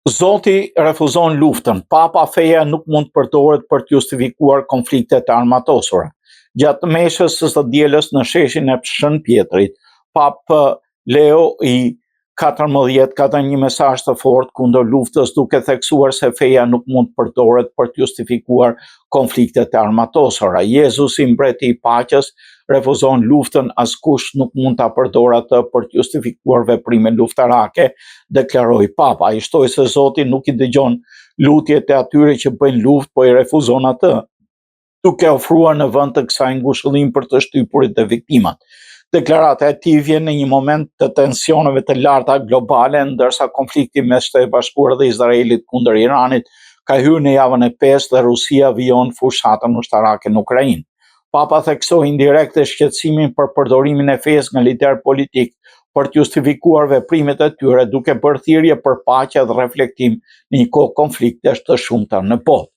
Zoti refuzon luftën. Papa feja nuk mund të përdoret për të justifikuar konfliktet e armatosura. Gjatë meshës së dielës në sheshin e Shën Pjetrit, Papa Leo i 14 ka dhënë një mesazh të fortë kundër luftës, duke theksuar se feja nuk mund të përdoret për të justifikuar konfliktet e armatosura. Jezusi, mbreti i paqes, refuzon luftën, askush nuk mund ta përdorë atë për të justifikuar veprime luftarake, deklaroi Papa. Ai shtoi se Zoti nuk i dëgjon lutjet e atyre që bëjnë luftë, po i refuzon atë, duke ofruar në vend të kësaj ngushëllim për të shtypurit dhe viktimat. Deklarata e tij vjen në një moment të tensioneve të larta globale, ndërsa konflikti mes Shtetit Bashkuar dhe Izraelit kundër Iranit ka hyrë në javën e 5 dhe Rusia vijon fushatën ushtarake në Ukrainë. Papa theksoi indirekt shqetësimin për përdorimin e fesë nga lider politik për të justifikuar veprimet e tyre, duke bërë thirrje për paqe dhe reflektim në një kohë konfliktesh të shumta në botë.